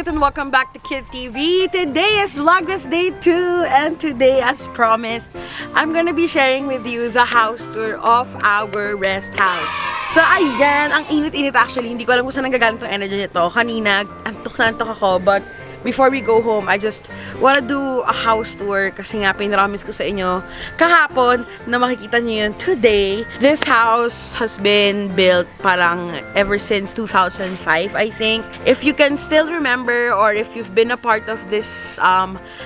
and welcome back to Kid TV. Today is Vlogmas Day 2 and today, as promised, I'm gonna be sharing with you the house tour of our rest house. So ayan, ang init-init actually. Hindi ko alam kung saan nanggagaling itong energy nito. Kanina, antok na antok ako, but before we go home, I just wanna do a house tour kasi nga pinramis ko sa inyo kahapon na makikita nyo yun today. This house has been built parang ever since 2005, I think. If you can still remember or if you've been a part of this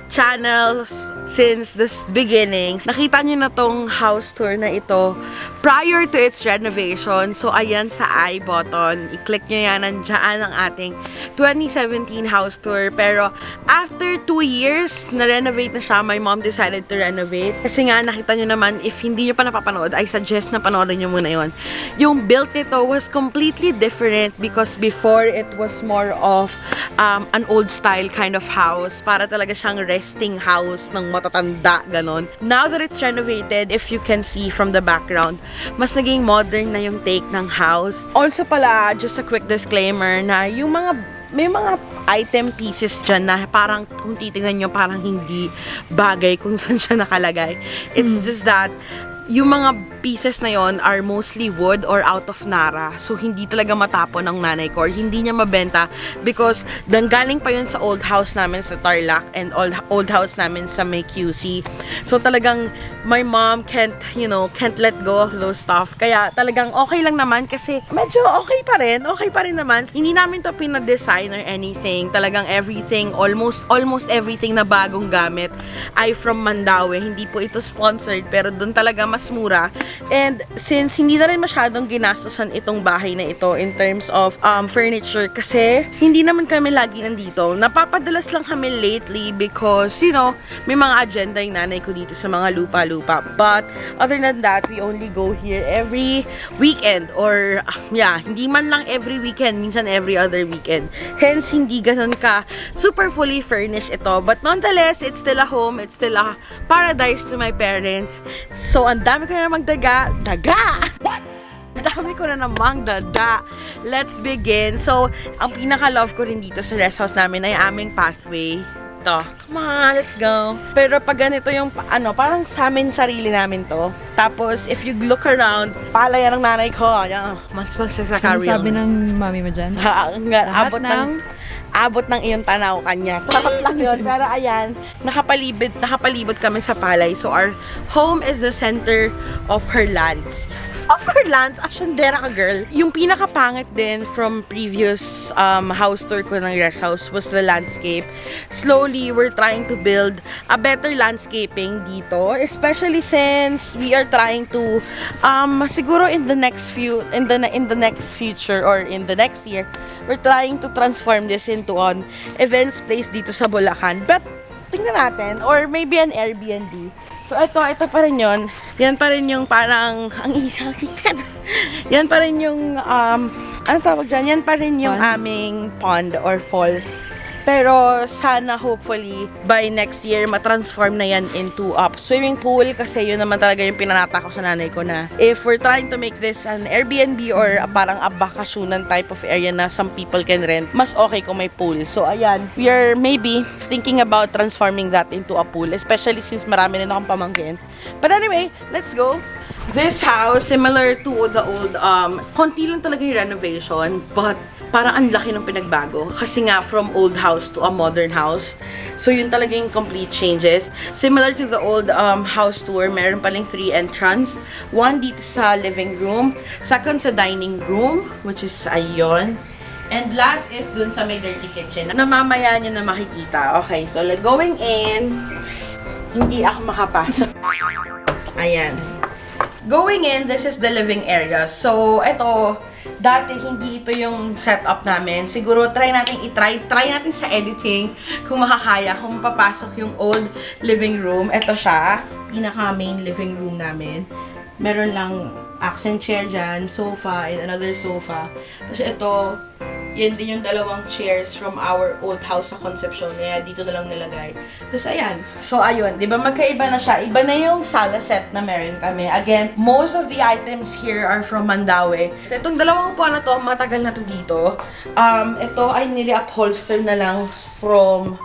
channel since the beginnings, nakita nyo na tong house tour na ito prior to its renovation. So ayan sa I button, i-click nyo yan, nandiyan ang ating 2017 house tour. Pero after 2 years, na-renovate na siya. My mom decided to renovate. Kasi nga, nakita nyo naman, if hindi nyo pa napapanood, I suggest na panoorin nyo muna yon. Yung built nito was completely different because before, it was more of an old style kind of house. Para talaga siyang resting house ng matatanda, ganon. Now that it's renovated, if you can see from the background, mas naging modern na yung take ng house. Also pala, just a quick disclaimer na yung may mga item pieces dyan na parang kung titingnan nyo parang hindi bagay kung saan siya nakalagay. It's just that yung mga pieces na yon are mostly wood or out of Nara. So, hindi talaga matapon ng nanay ko or hindi niya mabenta because danggaling pa yun sa old house namin sa Tarlac and old house namin sa may QC. So, talagang my mom can't let go of those stuff. Kaya talagang okay lang naman kasi medyo okay pa rin naman. Hindi namin to pina-design or anything. Talagang everything, almost everything na bagong gamit ay from Mandaue. Hindi po ito sponsored pero doon talaga mas mura. And since hindi na rin masyadong ginastosan itong bahay na ito in terms of furniture kasi hindi naman kami lagi nandito. Napapadalas lang kami lately because, may mga agenda yung nanay ko dito sa mga lupa-lupa. But other than that, we only go here every weekend or hindi man lang every weekend, minsan every other weekend. Hence, hindi ganun ka super fully furnished ito. But nonetheless, it's still a home. It's still a paradise to my parents. So, ang dami ko na namang daga! What? Dami ko na namang dada. Let's begin. So, ang pinaka-love ko rin dito sa rest house namin ay aming pathway. Ito. Come on, let's go. Pero pag ganito yung, parang sa amin, sarili namin to. Tapos, if you look around, palaya ng nanay ko. Mas magsasaka real. Ano sabi ng mami mo dyan? Abot ng iyong tanaw kanya. Sarap lang yun. Pero ayan, nakapalibot kami sa palay. So, our home is the center of her lands. Asyandera ka, girl. Yung pinakapangit din from previous house tour ko ng rest house was the landscape. Slowly, we're trying to build a better landscaping dito. Especially since we are trying to, siguro in the next future or in the next year, we're trying to transform this into an events place dito sa Bulacan. But, tingnan natin. Or maybe an Airbnb. So, ito pa rin yun. Yan pa rin yung parang, yan pa rin yung, ano tawag dyan? Yan pa rin yung aming pond or falls. Pero, sana hopefully, by next year, matransform na yan into a swimming pool. Kasi yun naman talaga yung pinanata ko sa nanay ko na if we're trying to make this an Airbnb or parang a bakasyonan type of area na some people can rent, mas okay kung may pool. So, ayan, we are maybe thinking about transforming that into a pool. Especially since marami rin akong pamangkin. But anyway, let's go. This house, similar to the old, konti lang talaga yung renovation, but parang ang laki ng pinagbago. Kasi nga, from old house to a modern house. So, yun talaga yung complete changes. Similar to the old house tour, meron paling 3 entrance. One dito sa living room. Second sa dining room, which is ayon. And last is dun sa may dirty kitchen. Namamaya nyo na makikita. Okay, so going in, hindi ako makapasok. Ayan. Going in, this is the living area. So, ito, dati hindi ito yung setup namin. Siguro try natin natin sa editing kung makakaya, kung mapapasok yung old living room. Ito siya, pinaka main living room namin. Meron lang accent chair dyan, sofa, and another sofa. Kasi ito, Yan din yung dalawang chairs from our old house sa Concepcion. Kaya dito na lang nilagay. Tapos ayan. So ayun, di ba magkaiba na siya? Iba na yung sala set na meron kami. Again, most of the items here are from Mandaue. So itong dalawang upuan na to, matagal na to dito. Ito ay nili-upholster na lang from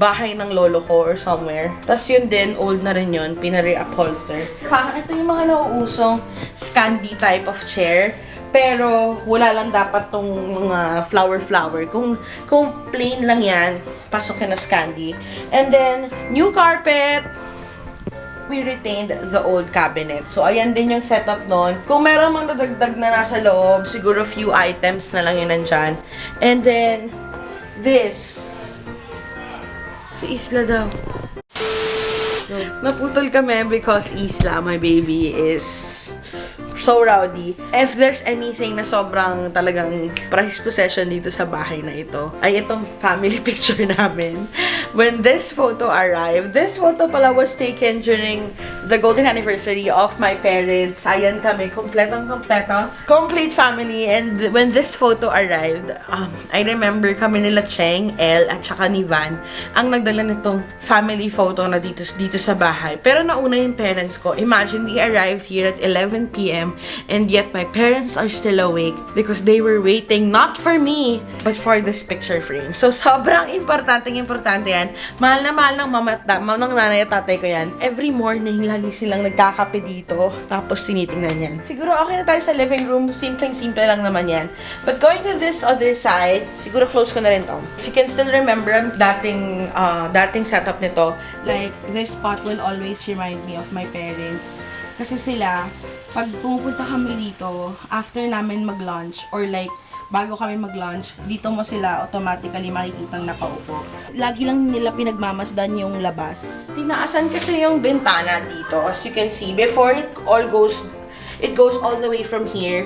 bahay ng lolo ko or somewhere. Tapos yun din, old na rin yun, pinare-upholster. Parang ito yung mga nauusong Scandi type of chair. Pero wala lang dapat tong mga flower-flower. Kung plain lang yan, pasok yan na Scandi. And then, new carpet. We retained the old cabinet. So, ayan din yung setup nun. Kung meron mang nadagdag na nasa loob, siguro few items na lang yun nandyan. And then, this. Si Isla daw. Naputol kami because Isla, my baby, is so rowdy. If there's anything na sobrang talagang prized possession dito sa bahay na ito, ay itong family picture namin. When this photo arrived, this photo pala was taken during the golden anniversary of my parents. Ayan kami, kompletong-kompleto. Complete family. And when this photo arrived, I remember kami nila Cheng, El, at saka ni Van, ang nagdala nitong family photo na dito sa bahay. Pero nauna yung parents ko. Imagine, we arrived here at 11 p.m. and yet my parents are still awake because they were waiting not for me, but for this picture frame. So, sobrang importante yan. Mahal na mahal ng mama at ng nanay at tatay ko yan. Every morning, lagi silang nagkakape dito. Tapos, tinitingnan yan. Siguro, okay na tayo sa living room. Simpleng-simple lang naman yan. But going to this other side, siguro close ko na rin to. If you can still remember, dating setup nito, like, this spot will always remind me of my parents. Kasi sila, pag pumupunta kami dito, after namin mag-lunch, or like, bago kami mag-lunch, dito mo sila automatically makikitang nakaupo. Lagi lang nila pinagmamasdan yung labas. Tinaasan kasi yung bintana dito. As you can see, before it goes all the way from here.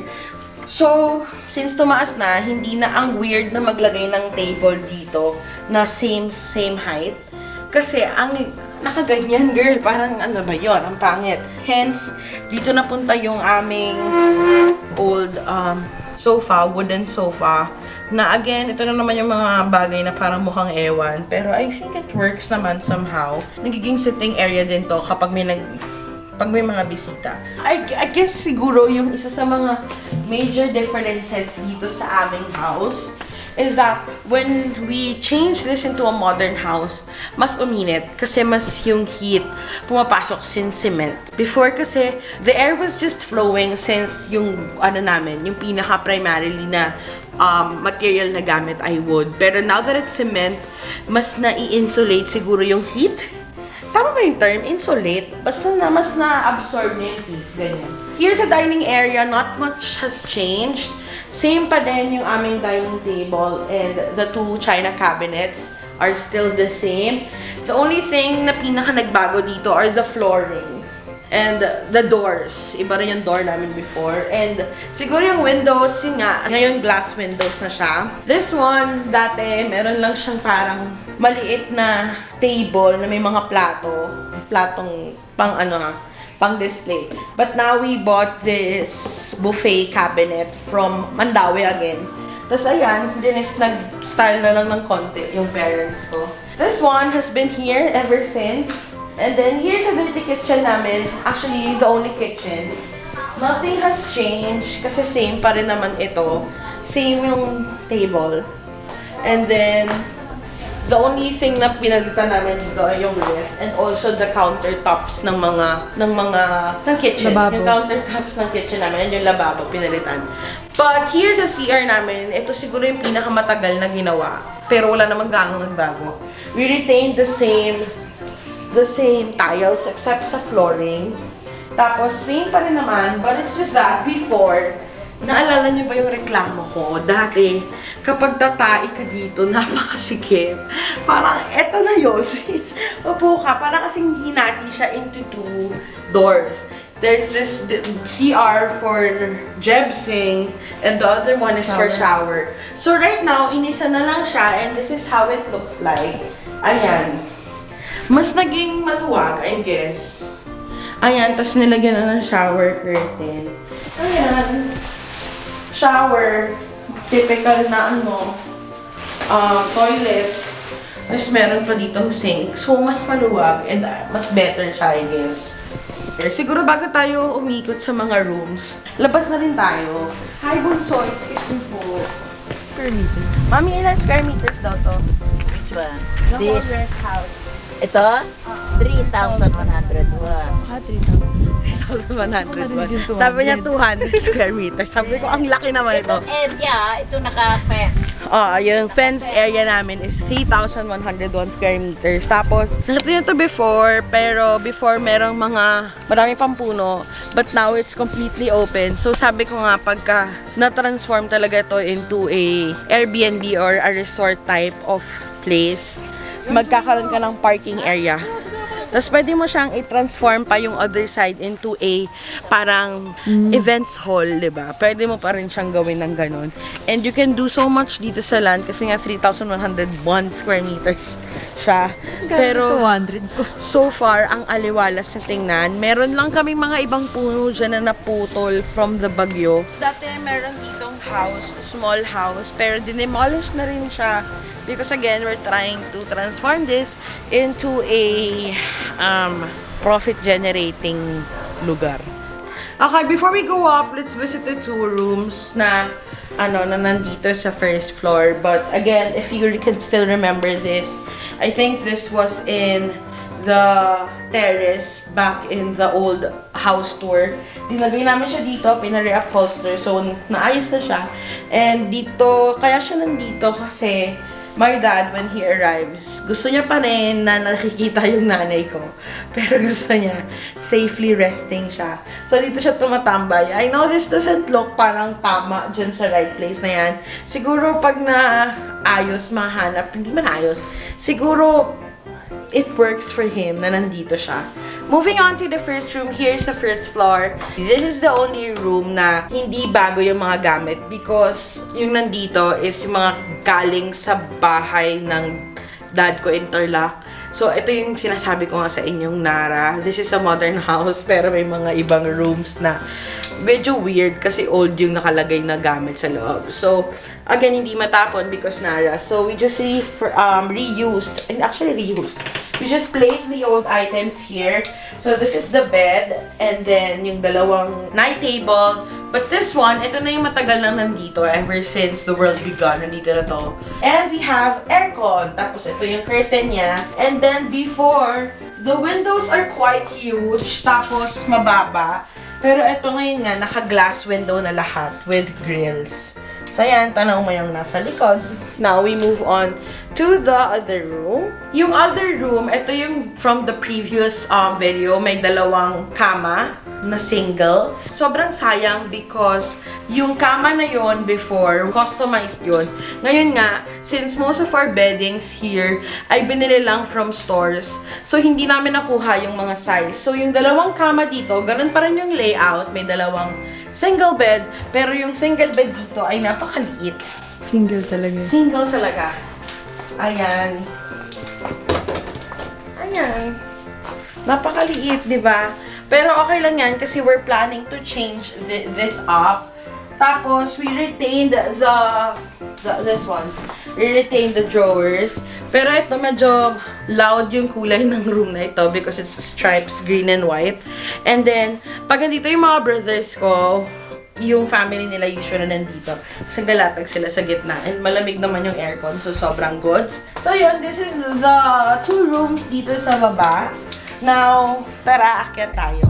So, since tumaas na, hindi na ang weird na maglagay ng table dito na same height. Kasi ang nakaganyan, girl, parang ano ba yun? Ang pangit. Hence, dito napunta yung aming old sofa, wooden sofa. Na again, ito na naman yung mga bagay na parang mukhang ewan. Pero I think it works naman somehow. Nagiging sitting area din to kapag may mga bisita. I guess siguro yung isa sa mga major differences dito sa aming house is that when we change this into a modern house, mas uminit kasi mas yung heat pumapasok since cement. Before kasi, the air was just flowing since yung yung pinaka-primarily na material na gamit ay wood. Pero now that it's cement, mas na-i-insulate siguro yung heat. Tama ba yung term? Insulate? Basta na mas na-absorb na yung heat. Ganyan. Here sa dining area, not much has changed. Same pa din yung aming dining table and the two china cabinets are still the same. The only thing na pinaka nagbago dito are the flooring and the doors. Iba rin yung door namin before. And siguro yung windows, yun nga, ngayon glass windows na siya. This one, dati, meron lang siyang parang maliit na table na may mga platong pang display. But now we bought this buffet cabinet from Mandaue again. Tapos ayan, dinis nag-style na lang ng konti yung parents ko. This one has been here ever since. And then here's a dirty kitchen namin. Actually, the only kitchen. Nothing has changed kasi same pa rin naman ito. Same yung table. And then the only thing na pinalitan namin dito ay yung ref and also the countertops ng kitchen. Lababo. Yung countertops ng kitchen namin and yung lababo pinalitan. But here's the CR namin. Ito siguro yung pinakamatagal na ginawa. Pero wala namang ganong nagbago. We retained the same tiles except sa flooring. Tapos same pa rin naman, but it's just that before, naalala niyo ba yung reklamo ko? Dati, kapag tatai ka dito, napakasikip. Parang, eto na yun. Upo ka, parang kasing hinati siya into two doors. There's this CR for jebsing, and the other one is for shower. So right now, inisa na lang siya, and this is how it looks like. Ayan. Mas naging maluwag, I guess. Ayan, tas nilagyan na ng shower curtain. Ayan. Shower. typical na toilet. Tapos meron pa ditong sink. So, mas maluwag and mas better siya, I guess. Siguro bago tayo umikot sa mga rooms, labas na rin tayo. Hi, Bunso. Excuse me po. Square meters. Mami, ilan square meters daw to? Which one? The whole This. rest house. Ito? 3,101. 3,101. Sabi niya 200 square meters. Sabi ko, ang laki naman ito. Itong area, ito naka-fence. Yung fenced area namin is 3,101 square meters. Tapos, nakita niyo to before, pero before merong marami pang puno. But now, it's completely open. So, sabi ko nga, pagka na-transform talaga ito into a Airbnb or a resort type of place, magkakaroon ka ng parking area. Tapos pwede mo siyang i-transform pa yung other side into a parang events hall, diba? Pwede mo pa rin siyang gawin ng ganun. And you can do so much dito sa land kasi nga 3,101 square meters siya. Pero 200 ko. so far, ang aliwalas na tingnan. Meron lang kaming mga ibang puno dyan na naputol from the bagyo. Dati meron ditong house, small house, pero dinemolish na rin siya. Because again, we're trying to transform this into a profit-generating lugar. Okay, before we go up, let's visit the two rooms na nandito sa first floor. But again, if you can still remember this, I think this was in the terrace back in the old house tour. Dinagay namin siya dito, pinare-upholster, so naayos na siya. And dito, kaya siya nandito kasi my dad, when he arrives, gusto niya pa rin na nakikita yung nanay ko. Pero gusto niya, safely resting siya. So, dito siya tumatambay. I know this doesn't look parang tama dyan sa right place na yan. Siguro, pag naayos, mahanap, hindi man ayos. Siguro, it works for him na nandito siya. Moving on to the first room, here's the first floor. This is the only room na hindi bago yung mga gamit because yung nandito is yung mga galing sa bahay ng dad ko, interlock. So, ito yung sinasabi ko nga sa inyong Nara. This is a modern house pero may mga ibang rooms na medyo weird kasi old yung nakalagay na gamit sa loob. So, again, hindi matapon because Nara. So, we just reused. We just placed the old items here. So, this is the bed. And then, yung dalawang night table. But this one, ito na yung matagal lang nandito. Ever since the world begun, nandito na to. And we have aircon. Tapos, ito yung curtain niya. And then, before, the windows are quite huge. Tapos, mababa. Pero ito ngayon nga, naka-glass window na lahat with grills. So, ayan, tanaw mo yung nasa likod. Now, we move on to the other room. Yung other room, ito yung from the previous video. May dalawang kama na single. Sobrang sayang because yung kama na yon before, customized yon. Ngayon nga, since most of our beddings here ay binili lang from stores, so hindi namin nakuha yung mga size. So, yung dalawang kama dito, ganun pa rin yung layout. May dalawang single bed, pero yung single bed dito ay napakaliit. Single talaga. Single talaga. Ayan. Ayan. Napakaliit, di ba? Pero okay lang yan kasi we're planning to change this up. Tapos, we retained this one. We retained the drawers. Pero ito, medyo loud yung kulay ng room na ito because it's stripes, green and white. And then, pag nandito yung mga brothers ko, yung family nila usually nandito. Kasi naglalatag sila sa gitna. And malamig naman yung aircon, so sobrang goods. So yun, this is the two rooms dito sa baba. Now, tara, akyat tayo.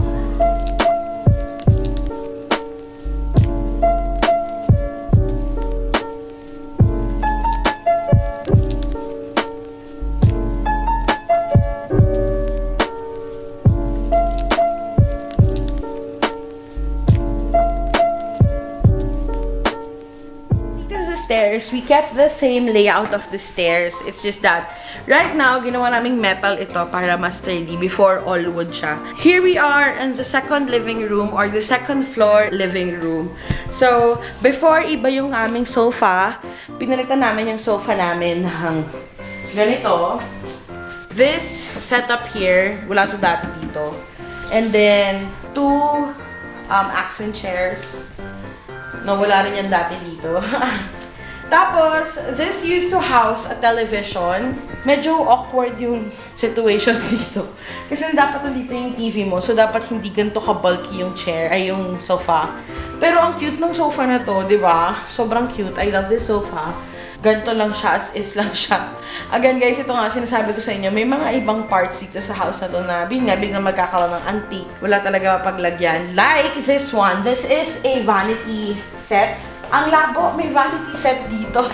Stairs. We kept the same layout of the stairs. It's just that right now, ginawa naming metal ito para mas sturdy. Before, all wood siya. Here we are in the second living room or the second floor living room. So, before, iba yung aming sofa. Pinalitan namin yung sofa namin ng ganito. This setup here, wala to dati dito. And then, two accent chairs. No, wala rin yan dati dito. Tapos, this used to house a television. Medyo awkward yung situation dito. Kasi dapat nandito yung TV mo. So, dapat hindi ganito ka-bulky yung chair, ay yung sofa. Pero ang cute ng sofa na to, di ba? Sobrang cute. I love this sofa. Ganito lang siya, as is lang siya. Again guys, ito nga, sinasabi ko sa inyo, may mga ibang parts dito sa house na to na biglang magkakaroon ng antique. Wala talaga mapaglagyan. Like this one. This is a vanity set. Ang labo, may vanity set dito.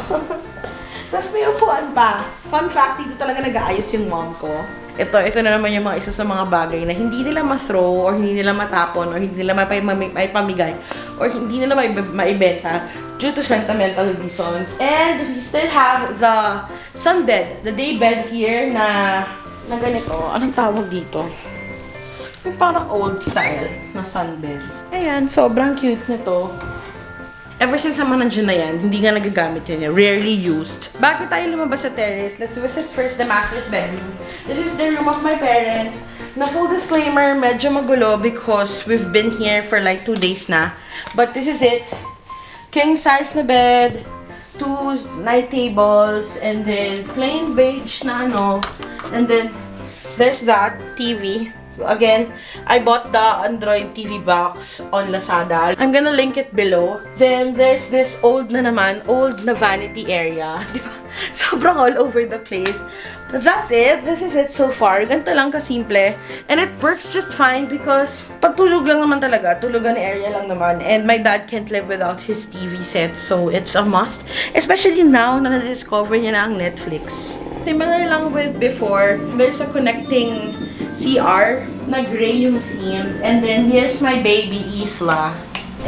Tapos may upuan pa. Fun fact, dito talaga nag-aayos yung mom ko. Ito na naman yung mga isa sa mga bagay na hindi nila ma-throw or hindi nila matapon or hindi nila maipamigay or hindi nila maibenta due to sentimental reasons. And we still have the sunbed, the day bed here na ganito. Anong tawag dito? Yung parang old style na sunbed. Ayan, sobrang cute nito. Ever since naman nandiyan na yan, hindi nga nagagamit yun. Rarely used. Bago tayo lumabas sa terrace, let's visit first the master's bedroom. This is the room of my parents. Na full disclaimer, medyo magulo because we've been here for like 2 days na. But this is it. King size na bed, 2 night tables, and then plain beige na ano. And then, there's that TV. Again, I bought the Android TV box on Lazada. I'm gonna link it below. Then, there's this old na naman, old na vanity area. Diba? Sobrang all over the place. But that's it. This is it so far. Ganito lang kasimple. And it works just fine because pagtulog lang naman talaga. Tulugan area lang naman. And my dad can't live without his TV set. So, it's a must. Especially now na na-discover niya na ang Netflix. Similar lang with before. There's a connecting CR na gray yung theme. And then, here's my baby Isla.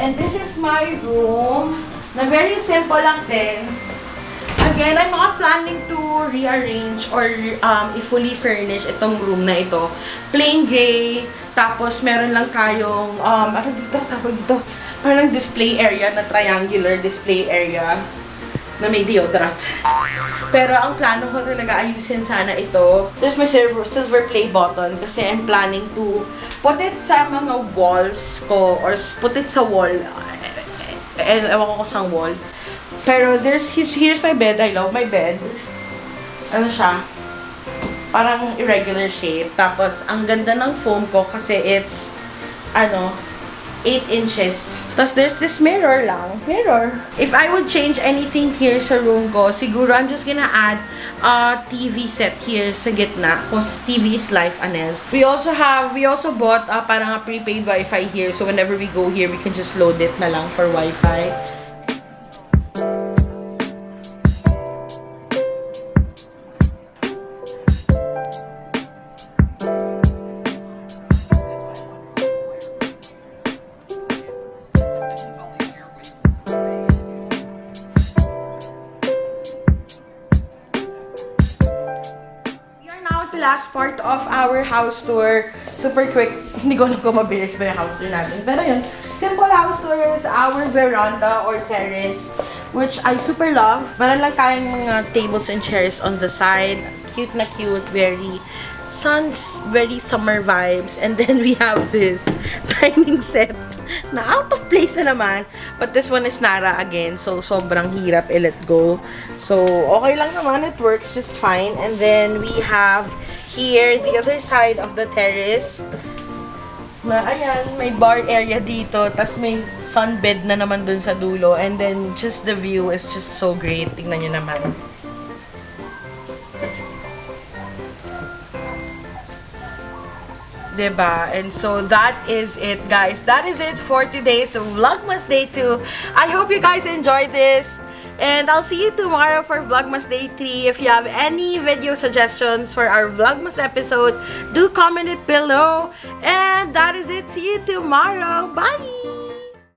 And this is my room na very simple lang din. Again, I'm not planning to rearrange or i-fully furnish itong room na ito. Plain gray, tapos meron lang tayong, ano dito, tawag dito, parang display area na triangular display area na may deodorant. Pero ang plano ko talaga ayusin sana ito. There's my silver play button kasi I'm planning to put it sa mga walls ko or put it sa wall. Ewan ko sa wall. Pero here's my bed. I love my bed. Ano siya? Parang irregular shape. Tapos, ang ganda ng foam ko kasi it's, 8 inches. Tapos, there's this mirror lang. Mirror. If I would change anything here sa room ko, siguro I'm just gonna add a TV set here sa gitna. Because TV is life, Anez. We also bought parang a prepaid Wi-Fi here. So, whenever we go here, we can just load it na lang for Wi-Fi. Last part of our house tour. Super quick. Hindi ko alam kung mabilis ba yung house tour natin. Pero yun, simple house tour is our veranda or terrace, which I super love. Meron lang tayong mga tables and chairs on the side. Cute na cute. Very summer vibes. And then we have this dining set na out of place na naman. But this one is Nara again. So, sobrang hirap i-let go. So, okay lang naman. It works just fine. And then, we have here, the other side of the terrace. Na, ayan, may bar area dito. Tapos, may sunbed na naman dun sa dulo. And then, just the view is just so great. Tingnan nyo naman. Diba? And so that is it, guys. That is it for today's Vlogmas Day 2. I hope you guys enjoyed this. And I'll see you tomorrow for Vlogmas Day 3. If you have any video suggestions for our Vlogmas episode, do comment it below. And that is it. See you tomorrow. Bye!